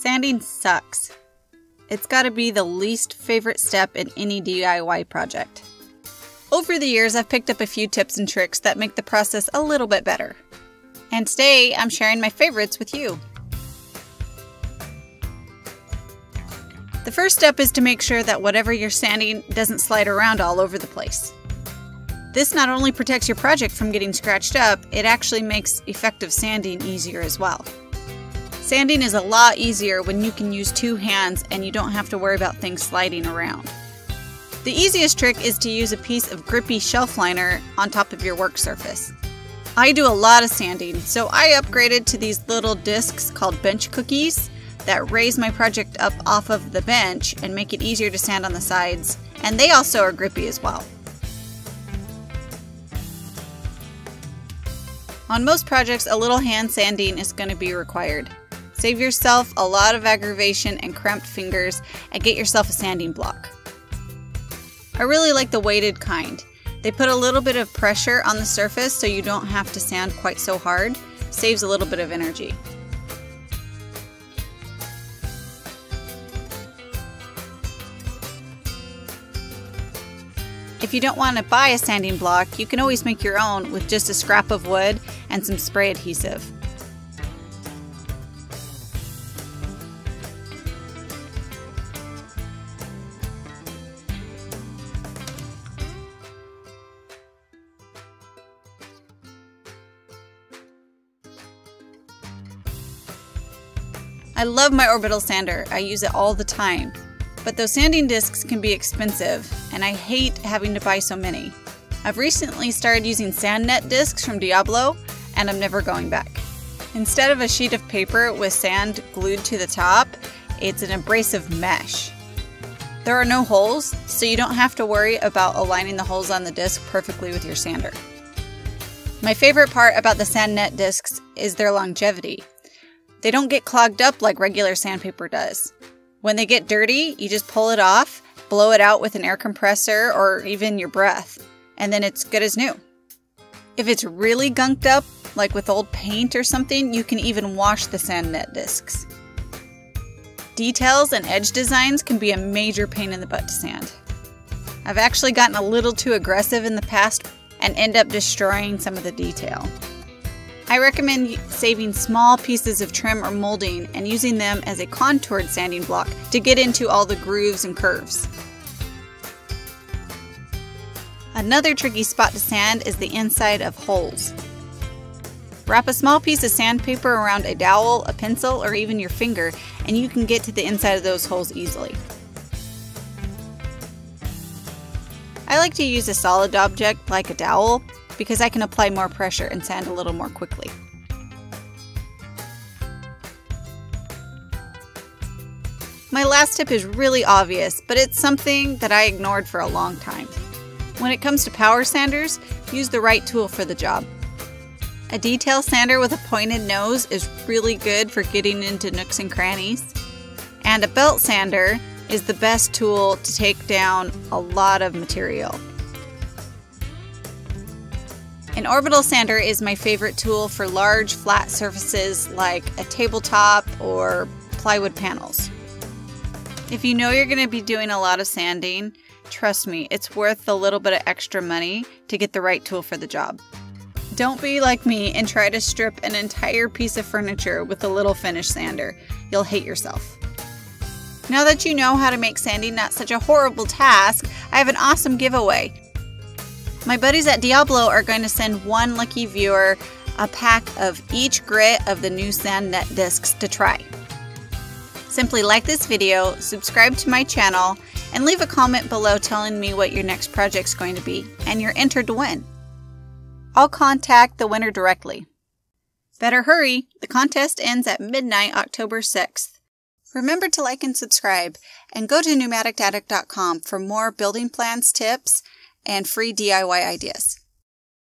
Sanding sucks. It's gotta be the least favorite step in any DIY project. Over the years, I've picked up a few tips and tricks that make the process a little bit better. And today, I'm sharing my favorites with you. The first step is to make sure that whatever you're sanding doesn't slide around all over the place. This not only protects your project from getting scratched up, it actually makes effective sanding easier as well. Sanding is a lot easier when you can use two hands and you don't have to worry about things sliding around. The easiest trick is to use a piece of grippy shelf liner on top of your work surface. I do a lot of sanding, so I upgraded to these little discs called bench cookies that raise my project up off of the bench and make it easier to sand on the sides, and they also are grippy as well. On most projects, a little hand sanding is going to be required. Save yourself a lot of aggravation and cramped fingers and get yourself a sanding block. I really like the weighted kind. They put a little bit of pressure on the surface so you don't have to sand quite so hard. Saves a little bit of energy. If you don't want to buy a sanding block, you can always make your own with just a scrap of wood and some spray adhesive. I love my Orbital Sander. I use it all the time. But those sanding discs can be expensive, and I hate having to buy so many. I've recently started using sand net discs from Diablo, and I'm never going back. Instead of a sheet of paper with sand glued to the top, it's an abrasive mesh. There are no holes, so you don't have to worry about aligning the holes on the disc perfectly with your sander. My favorite part about the sand net discs is their longevity. They don't get clogged up like regular sandpaper does. When they get dirty, you just pull it off, blow it out with an air compressor or even your breath, and then it's good as new. If it's really gunked up, like with old paint or something, you can even wash the sand net discs. Details and edge designs can be a major pain in the butt to sand. I've actually gotten a little too aggressive in the past and end up destroying some of the detail. I recommend saving small pieces of trim or molding and using them as a contoured sanding block to get into all the grooves and curves. Another tricky spot to sand is the inside of holes. Wrap a small piece of sandpaper around a dowel, a pencil, or even your finger, and you can get to the inside of those holes easily. I like to use a solid object like a dowel because I can apply more pressure and sand a little more quickly. My last tip is really obvious, but it's something that I ignored for a long time. When it comes to power sanders, use the right tool for the job. A detail sander with a pointed nose is really good for getting into nooks and crannies. And a belt sander is the best tool to take down a lot of material. An orbital sander is my favorite tool for large flat surfaces like a tabletop or plywood panels. If you know you're going to be doing a lot of sanding, trust me, it's worth the little bit of extra money to get the right tool for the job. Don't be like me and try to strip an entire piece of furniture with a little finish sander. You'll hate yourself. Now that you know how to make sanding not such a horrible task, I have an awesome giveaway. My buddies at Diablo are going to send one lucky viewer a pack of each grit of the new sand net discs to try. Simply like this video, subscribe to my channel, and leave a comment below telling me what your next project's going to be, and you're entered to win. I'll contact the winner directly. Better hurry, the contest ends at midnight October 6th. Remember to like and subscribe, and go to pneumaticaddict.com for more building plans, tips, and free DIY ideas.